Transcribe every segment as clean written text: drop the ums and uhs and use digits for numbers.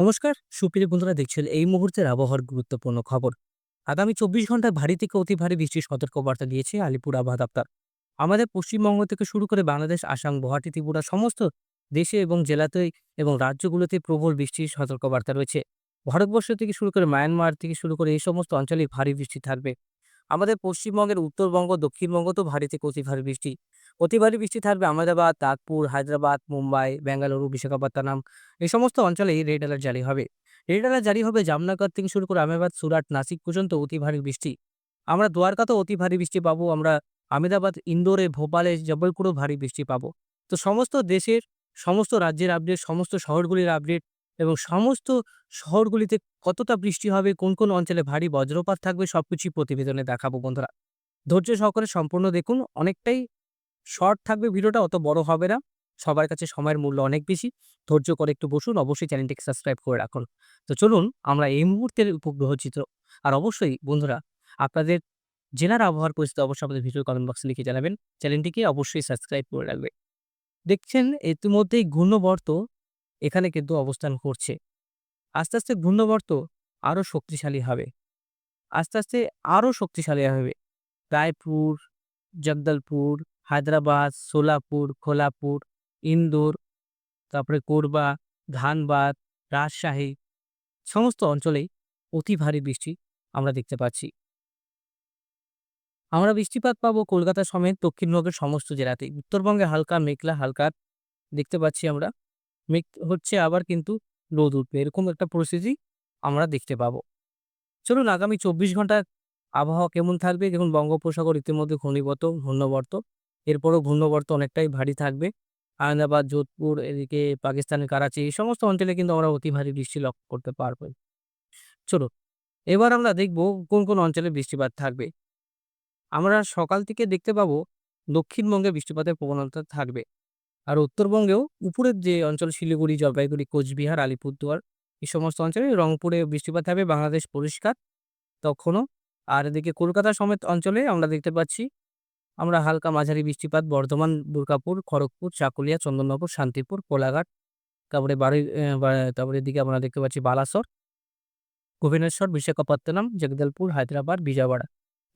নমস্কার, সুপ্রিয় বন্ধুরা দেখছেন এই মুহূর্তের আবহাওয়ার গুরুত্বপূর্ণ খবর। আগামী ২৪ ঘন্টায় ভারী থেকে অতি ভারী বৃষ্টির সতর্কবার্তা দিয়েছে আলিপুর আবহাওয়া দপ্তর। আমাদের পশ্চিমবঙ্গ থেকে শুরু করে বাংলাদেশ, আসাম, গুয়াহাটি, ত্রিপুরা সমস্ত দেশে এবং জেলাতেই এবং রাজ্যগুলোতে প্রবল বৃষ্টির সতর্কবার্তা রয়েছে। ভারতবর্ষ থেকে শুরু করে মায়ানমার থেকে শুরু করে এই সমস্ত অঞ্চলে ভারী বৃষ্টি থাকবে। আমাদের পশ্চিমবঙ্গের উত্তরবঙ্গ, দক্ষিণবঙ্গ তো ভারী থেকে অতি ভারী বৃষ্টি। অতি ভারী বৃষ্টি থাকবে আহমেদাবাদ, নাগপুর, হায়দ্রাবাদ, মুম্বাই, বেঙ্গালুরু, বিশাখাপত্তনম এই সমস্ত অঞ্চলেই রেড অ্যালার্ট জারি হবে। রেড অ্যালার্ট জারি হবে জামনগর থেকে শুরু করে আহমেদাবাদ, সুরাট, নাসিক পর্যন্ত অতি ভারী বৃষ্টি। আমরা দ্বারকাতেও অতি ভারী বৃষ্টি পাবো। আমরা আহমেদাবাদ, ইন্দোরে, ভোপালে, জবলপুরেও ভারী বৃষ্টি পাবো। তো সমস্ত দেশের, সমস্ত রাজ্যের আপডেট, সমস্ত শহরগুলির আপডেট এবং সমস্ত শহরগুলিতে কতটা বৃষ্টি হবে, কোন, কোন অঞ্চলে ভারী বজ্রপাত থাকবে সবকিছুই প্রতিবেদনে দেখাবো বন্ধুরা। ধৈর্য সহকারে সম্পূর্ণ দেখুন। অনেকটাই শর্ট থাকবে ভিডিওটা, অত বড় হবে না। সবার কাছে সময়ের মূল্য অনেক বেশি। ধৈর্য করে একটু বসুন। অবশ্যই চ্যানেলটিকে সাবস্ক্রাইব করে রাখুন। তো চলুন আমরা এই মুহূর্তের উপগ্রহ চিত্র আর অবশ্যই বন্ধুরা আপনাদের জেলার আবহাওয়ার পরিস্থিতি অবশ্যই আমাদের ভিডিও কমেন্ট বক্সে লিখে জানাবেন। চ্যানেলটিকে অবশ্যই সাবস্ক্রাইব করে রাখবেন। দেখছেন ইতিমধ্যেই ঘূর্ণবর্ত এখানে কিন্তু অবস্থান করছে। আস্তে, আস্তে ঘূর্ণবর্ত আরো শক্তিশালী হবে। আস্তে, আস্তে আরো শক্তিশালী হবে। রায়পুর, জগদলপুর, হায়দ্রাবাদ, সোলাপুর, কোল্হাপুর, ইন্দোর, তারপরে কোরবা, ধানবাদ, রাজশাহী সমস্ত অঞ্চলেই অতি ভারী বৃষ্টি আমরা দেখতে পাচ্ছি। আমরা বৃষ্টিপাত পাবো কলকাতা সমেত দক্ষিণবঙ্গের সমস্ত জেলাতেই। উত্তরবঙ্গে হালকা মেঘলা হালকা দেখতে পাচ্ছি আমরা। মেঘ হচ্ছে আবার কিন্তু রোদ উঠবে। এরকম একটা পরিস্থিতি আমরা দেখতে পাবো। চলুন আগামী ২৪ ঘন্টার আবহাওয়া কেমন থাকবে? দেখুন বঙ্গোপসাগর ইতিমধ্যে ঘূর্ণবর্ত। এরপরও ঘূর্ণবর্ত অনেকটাই ভারী থাকবে। আহমেদাবাদ, যোধপুর, এদিকে পাকিস্তানের করাচি এই সমস্ত অঞ্চলে কিন্তু আমরা অতি ভারী বৃষ্টি লক্ষ্য করতে পারবো। চলুন এবার আমরা দেখব কোন, কোন অঞ্চলে বৃষ্টিপাত থাকবে। আমরা সকাল থেকে দেখতে পাবো দক্ষিণবঙ্গে বৃষ্টিপাতের প্রবণতা থাকবে। আর উত্তরবঙ্গেও উপরের যে অঞ্চল শিলিগুড়ি, জলপাইগুড়ি, কোচবিহার, আলিপুরদুয়ার এই সমস্ত অঞ্চলে রংপুরে বৃষ্টিপাত হবে। বাংলাদেশ পরিষ্কার তখনও। আর এদিকে কলকাতা সমেত অঞ্চলে আমরা দেখতে পাচ্ছি আমরা হালকা মাঝারি বৃষ্টিপাত বর্ধমান, দুর্গাপুর, খড়গপুর, চাকুলিয়া, চন্দননগর, শান্তিপুর, কোলাঘাট, তারপরে তারপরে এদিকে আমরা দেখতে পাচ্ছি বালাসর, ভুবনেশ্বর, বিশাখাপত্তনম, জগদলপুর, হায়দ্রাবাদ, বিজয়ওয়াড়া।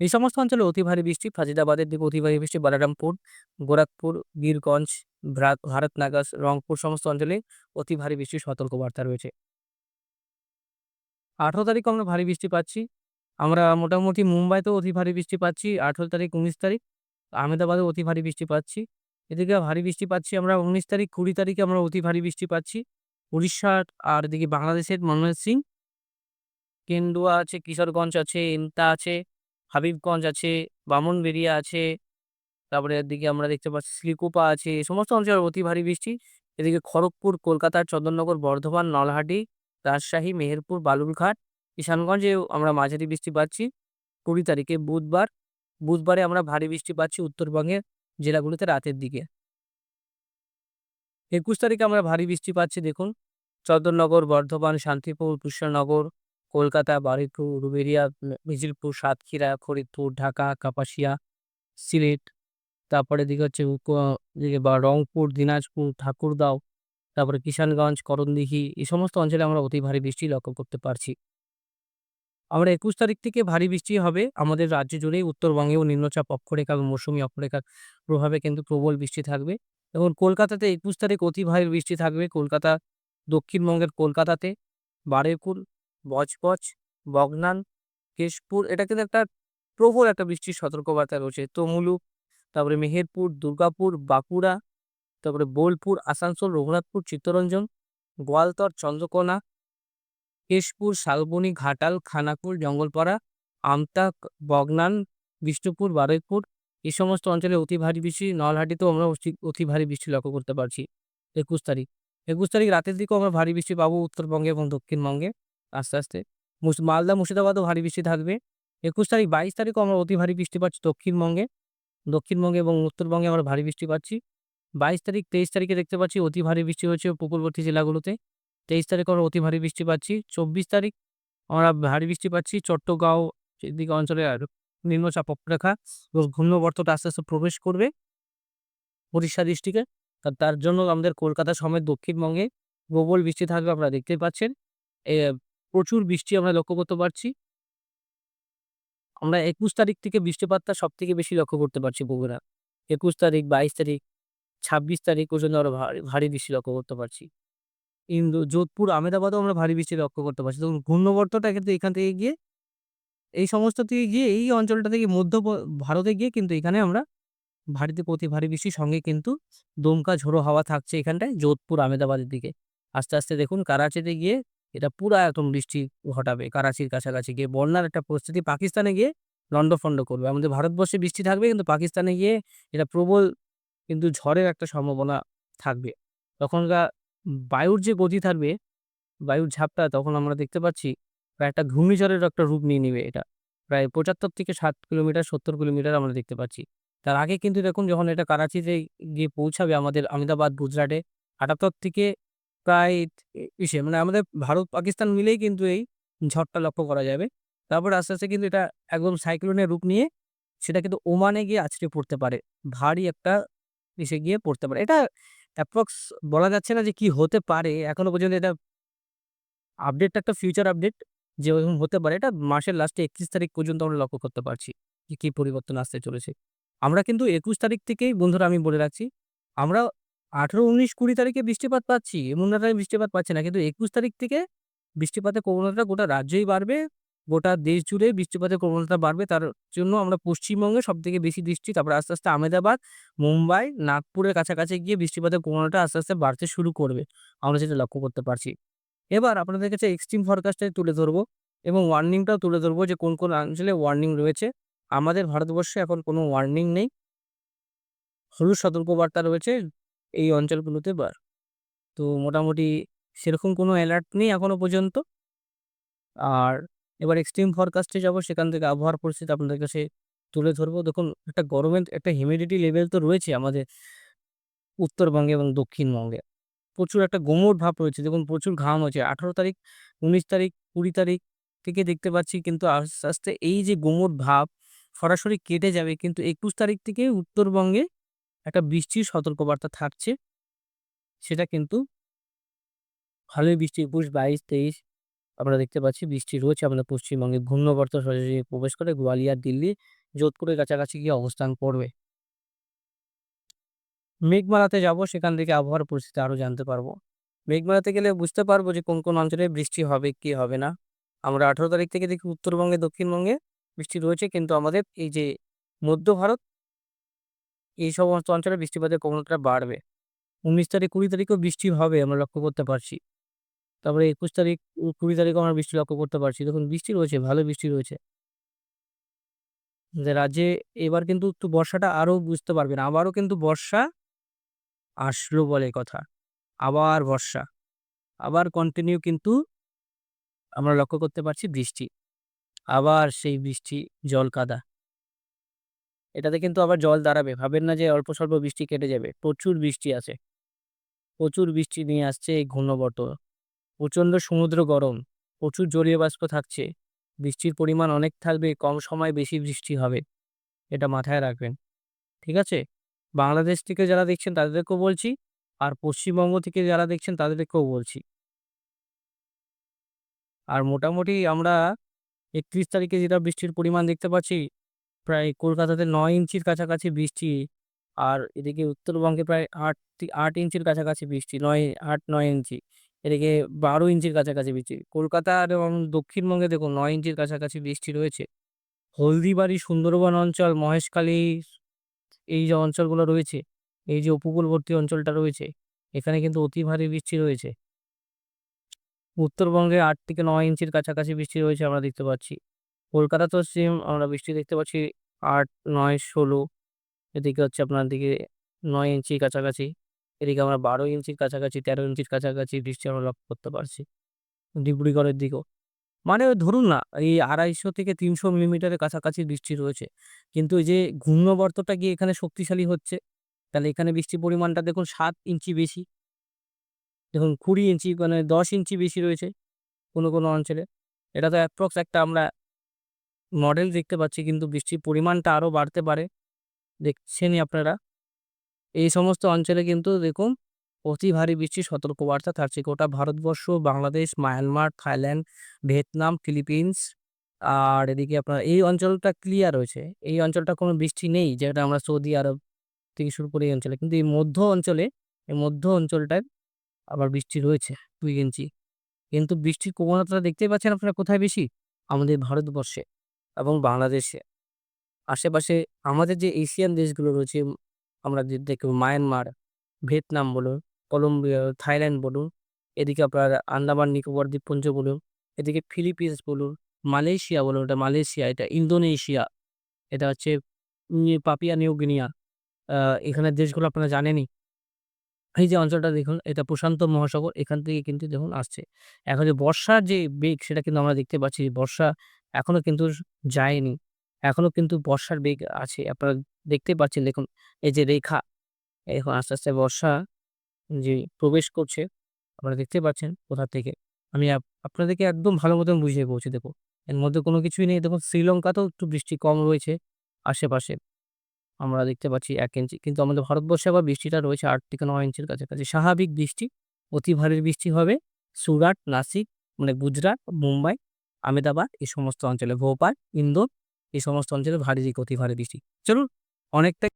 এই সমস্ত অঞ্চলে অতি ভারী বৃষ্টি। ফাজিদাবাদের দিকে অতি ভারী বৃষ্টি। বালারামপুর, গোরখপুর, বীরগঞ্জ, ভারতনাগাস, রংপুর সমস্ত অঞ্চলে অতি ভারী বৃষ্টির সতর্কবার্তা রয়েছে। ১৮ তারিখ আমরা ভারী বৃষ্টি পাচ্ছি। আমরা মোটামুটি মুম্বাইতেও অতি ভারী বৃষ্টি পাচ্ছি ১৮ তারিখ, ১৯ তারিখ। আহমেদাবাদেও অতি ভারী বৃষ্টি পাচ্ছি। এদিকে ভারী বৃষ্টি পাচ্ছি আমরা ১৯ তারিখ, ২০ তারিখে আমরা অতি ভারী বৃষ্টি পাচ্ছি। উড়িষ্যার আর এদিকে বাংলাদেশের ময়মনসিংহ, কেন্দুয়া আছে, কিশোরগঞ্জ আছে, এমতা আছে, হাবিবগঞ্জ আছে, ব্রাহ্মণবাড়িয়া আছে। তারপরে এদিকে আমরা দেখতে পাচ্ছি শ্রীকুপা আছে। এই সমস্ত অঞ্চলে অতি ভারী বৃষ্টি। এদিকে খড়গপুর, কলকাতার চন্দননগর, বর্ধমান, নলহাটি, রাজশাহী, মেহেরপুর, বালুরঘাট, কিষানগঞ্জেও আমরা মাঝারি বৃষ্টি পাচ্ছি। ২০ তারিখে বুধবারে আমরা ভারী বৃষ্টি পাচ্ছি উত্তরবঙ্গের জেলাগুলোতে রাতের দিকে। ২১ তারিখে আমরা ভারী বৃষ্টি পাচ্ছি দেখুন। চন্দননগর, বর্ধমান, শান্তিপুর, কৃষ্ণনগর, কলকাতা, বারুইপুর, উলুবেড়িয়া, মিছিলপুর, সাতক্ষীরা, ফরিদপুর, ঢাকা, কাপাসিয়া, সিলেট, তারপরে এদিকে হচ্ছে এদিকে রংপুর, দিনাজপুর, ঠাকুরগাঁও, তারপরে কিষানগঞ্জ, করণদিঘি এই সমস্ত অঞ্চলে আমরা অতি ভারী বৃষ্টি লক্ষ্য করতে পারছি। আমরা ২১ তারিখ থেকে ভারী বৃষ্টি হবে আমাদের রাজ্য জুড়েই। উত্তরবঙ্গেও নিম্নচাপ অক্ষরেখা এবং মৌসুমী অক্ষরেখার প্রভাবে কিন্তু প্রবল বৃষ্টি থাকবে। এবং কলকাতাতে ২১ তারিখ অতি ভারী বৃষ্টি থাকবে। কলকাতা, দক্ষিণবঙ্গের কলকাতাতে বারুইপুর, বজবজ, বঘনান, কেশপুর এটা কিন্তু একটা প্রবল একটা বৃষ্টির সতর্কবার্তা রয়েছে। তমুলুক, তারপরে মেহেরপুর, দুর্গাপুর, বাঁকুড়া, তারপরে বোলপুর, আসানসোল, রঘুনাথপুর, চিত্তরঞ্জন, গোয়ালতর, চন্দ্রকোনা, কেশপুর, শালবনী, ঘাটাল, খানাকুল, জঙ্গলপাড়া, আমতা, বঘনান, বিষ্ণুপুর, বারুইপুর এই সমস্ত অঞ্চলে অতি ভারী বৃষ্টি। নলহাটিতেও আমরা অতি ভারী বৃষ্টি লক্ষ্য করতে পারছি ২১ তারিখ। ২১ তারিখ রাতের দিকেও আমরা ভারী বৃষ্টি পাবো উত্তরবঙ্গে এবং দক্ষিণবঙ্গে আস্তে, আস্তে। মালদা, মুর্শিদাবাদেও ভারী বৃষ্টি থাকবে। ২১ তারিখ, ২২ তারিখও আমরা অতি ভারী বৃষ্টি পাচ্ছি দক্ষিণবঙ্গে এবং উত্তরবঙ্গে আমরা ভারী বৃষ্টি পাচ্ছি। ২২ তারিখ, ২৩ তারিখে দেখতে পাচ্ছি অতি ভারী বৃষ্টি হচ্ছে উপকূলবর্তী জেলাগুলোতে। ২৩ তারিখ আমরা অতি ভারী বৃষ্টি পাচ্ছি। ২৪ তারিখ আমরা ভারী বৃষ্টি পাচ্ছি চট্টগাঁও এদিকে অঞ্চলে। আর নিম্নচাপ অক্ষরেখা এবং ঘূর্ণবর্তটা আস্তে, আস্তে প্রবেশ করবে উড়িষ্যা ডিস্ট্রিক্টে। তার জন্য আমাদের কলকাতা সমেত দক্ষিণবঙ্গে প্রবল বৃষ্টি থাকবে আপনারা দেখতেই পাচ্ছেন। এ প্রচুর বৃষ্টি আমরা লক্ষ্য করতে পারছি। আমরা ২১ তারিখ থেকে বৃষ্টিপাতটা সবথেকে বেশি লক্ষ্য করতে পারছি বগুড়া। ২১ তারিখ, ২২ তারিখ, ২৬ তারিখ পর্যন্ত আমরা ভারী ভারী বৃষ্টি লক্ষ্য করতে পারছি। যোধপুর, আমেদাবাদেও আমরা ভারী বৃষ্টি লক্ষ্য করতে পারছি। দেখুন ঘূর্ণাবর্তটা কিন্তু এখান থেকে গিয়ে এই সমস্ত থেকে গিয়ে এই অঞ্চলটা থেকে ভারতে গিয়ে কিন্তু এখানে আমরা ভারী থেকে অতি ভারী বৃষ্টির সঙ্গে কিন্তু দমকা ঝোড়ো হাওয়া থাকছে এখানটায় যোধপুর, আমেদাবাদের দিকে। আস্তে, আস্তে দেখুন কারাচিতে গিয়ে এটা পুরা একদম বৃষ্টি ঘটাবে। কারাচির কাছাকাছি গিয়ে বন্যার একটা পরিস্থিতি, পাকিস্তানে গিয়ে লন্ডভন্ড করবে। আমাদের ভারতবর্ষে বৃষ্টি থাকবে কিন্তু পাকিস্তানে গিয়ে এটা প্রবল কিন্তু ঝড়ের একটা সম্ভাবনা থাকবে। তখনকার বায়ুর যে গতি থাকবে, বায়ুর ঝাপটা তখন আমরা দেখতে পাচ্ছি প্রায় একটা ঘূর্ণিঝড়ের একটা রূপ নিয়ে নিবে এটা। প্রায় ৭৫ থেকে ৬০ কিলোমিটার, ৭০ কিলোমিটার আমরা দেখতে পাচ্ছি। তার আগে কিন্তু দেখুন যখন এটা কারাচিতে গিয়ে পৌঁছাবে আমাদের আহমেদাবাদ, গুজরাটে ৭৮ থেকে প্রায় মানে আমাদের ভারত পাকিস্তান মিলেই কিন্তু এই ঝড়টা লক্ষ্য করা যাবে। তারপরে আস্তে, আস্তে কিন্তু এটা একদম সাইক্লোনের রূপ নিয়ে সেটা কিন্তু ওমানে গিয়ে আছড়ে পড়তে পারে। ভারী একটা ইসে গিয়ে পড়তে পারে। এটা অ্যাপ্রক্স বলা যাচ্ছে না যে কি হতে পারে। এখনো পর্যন্ত এটা আপডেটটা একটা ফিউচার আপডেট যে ওরকম হতে পারে। এটা মাসের লাস্টে ৩১ তারিখ পর্যন্ত আমরা লক্ষ্য করতে পারছি যে কি পরিবর্তন আসতে চলেছে। আমরা কিন্তু ২১ তারিখ থেকেই বন্ধুরা আমি বলে রাখছি, আমরা ১৮, ১৯, ২০ তারিখে বৃষ্টিপাত পাচ্ছি। এমন না যে বৃষ্টিপাত পাচ্ছি না। কিন্তু ২১ তারিখ থেকে বৃষ্টিপাতের প্রবণতাটা গোটা রাজ্যেই বাড়বে। গোটা দেশ জুড়ে বৃষ্টিপাতের প্রবণতা বাড়বে। তার জন্য আমরা পশ্চিমবঙ্গে সবথেকে বেশি বৃষ্টি, তারপরে আস্তে, আস্তে আহমেদাবাদ, মুম্বাই, নাগপুরের কাছাকাছি গিয়ে বৃষ্টিপাতের প্রবণতা আস্তে, আস্তে বাড়তে শুরু করবে। আমরা যেটা লক্ষ্য করতে পারছি। এবার আপনাদের কাছে এক্সট্রিম ফরকাস্টটাই তুলে ধরবো এবং ওয়ার্নিংটাও তুলে ধরবো যে কোন, কোন অঞ্চলে ওয়ার্নিং রয়েছে। আমাদের ভারতবর্ষে এখন কোনো ওয়ার্নিং নেই। হলুদ সতর্কবার্তা রয়েছে এই অঞ্চলগুলোতে তো মোটামুটি সেরকম কোনো অ্যালার্ট নেই এখনো পর্যন্ত। আর এবার এক্সট্রিম ফরকাস্টে যাবো, সেখান থেকে আবহাওয়ার পরিস্থিতি আপনাদের কাছে তুলে ধরবো। দেখুন একটা গরমের একটা হিউমিডিটি লেভেল তো রয়েছে আমাদের উত্তরবঙ্গে এবং দক্ষিণবঙ্গে। প্রচুর একটা গুমোট ভাব রয়েছে। দেখুন প্রচুর ঘাম হচ্ছে। ১৮ তারিখ, ১৯ তারিখ, ২০ তারিখ থেকে দেখতে পাচ্ছি কিন্তু আস্তে, আস্তে এই যে গুমোট ভাব সরাসরি কেটে যাবে। কিন্তু ২১ তারিখ থেকে উত্তরবঙ্গে একটা বৃষ্টির সতর্কবার্তা থাকছে। সেটা কিন্তু ভালোই বৃষ্টি ২১, ২২, ২৩ আমরা দেখতে পাচ্ছি বৃষ্টি রয়েছে আমাদের পশ্চিমবঙ্গে। ঘূর্ণাবর্ত সরাসরি প্রবেশ করে গোয়ালিয়র, দিল্লি, যোধপুরের কাছাকাছি গিয়ে অবস্থান করবে। মেঘমালাতে যাবো, সেখান থেকে আবহাওয়ার পরিস্থিতি আরো জানতে পারবো। মেঘমালাতে গেলে বুঝতে পারবো যে কোন, কোন অঞ্চলে বৃষ্টি হবে, কি হবে না। আমরা ১৮ তারিখ থেকে দেখি উত্তরবঙ্গে, দক্ষিণবঙ্গে বৃষ্টি রয়েছে। কিন্তু আমাদের এই যে মধ্য ভারত, এই সমস্ত অঞ্চলে বৃষ্টিপাতের প্রবণতাটা বাড়বে। ১৯ তারিখ, ২০ তারিখেও বৃষ্টি হবে আমরা লক্ষ্য করতে পারছি। তারপরে ২১ তারিখ, ২০ তারিখেও আমরা বৃষ্টি লক্ষ্য করতে পারছি। দেখুন বৃষ্টি রয়েছে, ভালো বৃষ্টি রয়েছে। যে রাজ্যে এবার কিন্তু একটু বর্ষাটা আরো বুঝতে পারবেন। আবারও কিন্তু বর্ষা আসলো বলে কথা। আবার বর্ষা। আবার কন্টিনিউ কিন্তু আমরা লক্ষ্য করতে পারছি বৃষ্টি। আবার সেই বৃষ্টি, জল কাদা। এটাতে কিন্তু আবার জল দাঁড়াবে। ভাবেন না যে অল্প স্বল্প বৃষ্টি কেটে যাবে। প্রচুর বৃষ্টি আছে। প্রচুর বৃষ্টি নিয়ে আসছে এই ঘূর্ণাবর্ত। প্রচণ্ড সমুদ্র গরম। প্রচুর জলীয় বাষ্প থাকছে। বৃষ্টির পরিমাণ অনেক থাকবে, কম সময়ে বেশি বৃষ্টি হবে। এটা মাথায় রাখবেন। ঠিক আছে? বাংলাদেশ থেকে যারা দেখছেন তাদেরকেও বলছি। আর পশ্চিমবঙ্গ থেকে যারা দেখছেন তাদেরকেও বলছি। আর মোটামুটি আমরা ৩১ তারিখে যেটা বৃষ্টির পরিমাণ দেখতে পাচ্ছি, প্রায় কলকাতাতে ৯ ইঞ্চির কাছাকাছি বৃষ্টি। আর এদিকে উত্তরবঙ্গে প্রায় ৮ ইঞ্চির কাছাকাছি বৃষ্টি। ৮-৯ ইঞ্চি। এদিকে ১২ ইঞ্চির কাছাকাছি বৃষ্টি। কলকাতা এবং দক্ষিণবঙ্গে দেখুন ৯ ইঞ্চির কাছাকাছি বৃষ্টি রয়েছে। হলদিবাড়ি, সুন্দরবন অঞ্চল, মহেশখালী, এই যে অঞ্চলগুলো রয়েছে, এই যে উপকূলবর্তী অঞ্চলটা রয়েছে, এখানে কিন্তু অতি ভারী বৃষ্টি রয়েছে। উত্তরবঙ্গে ৮ থেকে ৯ ইঞ্চির কাছাকাছি বৃষ্টি রয়েছে আমরা দেখতে পাচ্ছি। কলকাতাতেও সেম আমরা বৃষ্টি দেখতে পাচ্ছি ৮, ৯, ১৬। এদিকে হচ্ছে আপনার দিকে ৯ ইঞ্চির কাছাকাছি। এদিকে আমরা ১২ ইঞ্চির কাছাকাছি, ১৩ ইঞ্চির কাছাকাছি বৃষ্টি আমরা লক্ষ্য করতে পারছি। ডিব্রুগড়ের দিকেও। মানে ওই ধরুন না এই ২৫০ থেকে ৩০০ মিলিমিটারের কাছাকাছি বৃষ্টি রয়েছে। কিন্তু এই যে ঘূর্ণাবর্তটা গিয়ে এখানে শক্তিশালী হচ্ছে, তাহলে এখানে বৃষ্টির পরিমাণটা দেখুন ৭ ইঞ্চি বেশি। দেখুন ২০ ইঞ্চি মানে ১০ ইঞ্চি বেশি রয়েছে কোনো, কোনো অঞ্চলে। এটা তো অ্যাপ্রক্স একটা আমরা মডেল দেখতে পাচ্ছি, কিন্তু বৃষ্টির পরিমাণটা আরো বাড়তে পারে। দেখছেনই আপনারা। এই সমস্ত অঞ্চলে কিন্তু দেখুন অতি ভারী বৃষ্টির সতর্কবার্তা থাকছে গোটা Bharatvarsha, Bangladesh, Myanmar, Thailand, Vietnam, Philippines. আর এদিকে আপনার এই অঞ্চলটা ক্লিয়ার রয়েছে। এই অঞ্চলটা কোনো বৃষ্টি নেই, যেটা আমরা সৌদি আরব থেকে শুরু করে এই অঞ্চলে। কিন্তু এই মধ্য অঞ্চলটায় আবার বৃষ্টি রয়েছে ২ ইঞ্চি। কিন্তু বৃষ্টির প্রবণতাটা দেখতেই পাচ্ছেন আপনারা কোথায় বেশি? আমাদের ভারতবর্ষে এবং বাংলাদেশে। আশেপাশে আমাদের যে এশিয়ান দেশগুলো রয়েছে, আমরা যে দেখব মায়ানমার, ভিয়েতনাম বলুন, কলম্বিয়া, থাইল্যান্ড বলুন, এদিকে আপনার আন্দামান নিকোবর দ্বীপপুঞ্জ বলুন, এদিকে ফিলিপিন্স বলুন, মালয়েশিয়া বলুন, এটা মালয়েশিয়া, এটা ইন্দোনেশিয়া, এটা হচ্ছে পাপিয়া নিউ গিনিয়া। আ এখানের দেশগুলো আপনারা জানেনই। এই যে অঞ্চলটা দেখুন, এটা প্রশান্ত মহাসাগর, এখান থেকে কিন্তু দেখুন আসছে। এখন যে বর্ষার যে বেগ সেটা কিন্তু আমরা দেখতে পাচ্ছি। বর্ষা এখনো কিন্তু যায়নি। এখনো কিন্তু বর্ষার বেগ আছে। আপনারা দেখতেই পাচ্ছেন, দেখুন এই যে রেখা, এখন আস্তে, আস্তে বর্ষা যে প্রবেশ করছে, আপনারা দেখতে পাচ্ছেন কোথা থেকে। আমি আপনাদেরকে একদম ভালো মতন বুঝিয়ে বলছি, দেখুন। এর মধ্যে কোনো কিছুই নেই। দেখুন শ্রীলঙ্কাতেও একটু বৃষ্টি কম রয়েছে আশেপাশে। আমরা দেখতে পাচ্ছি ১ ইঞ্চি। কিন্তু আমাদের ভারতবর্ষে আবার বৃষ্টিটা রয়েছে ৮ থেকে ৯ ইঞ্চির কাছাকাছি। স্বাভাবিক বৃষ্টি, অতি ভারী বৃষ্টি হবে সুরাট, নাসিক, মানে গুজরাট, মুম্বাই, আমেদাবাদ এই সমস্ত অঞ্চলে, ভোপাল, ইন্দোর এই সমস্ত অঞ্চলে ভারী থেকে অতি ভারী বৃষ্টি। চলুন অনেকটাই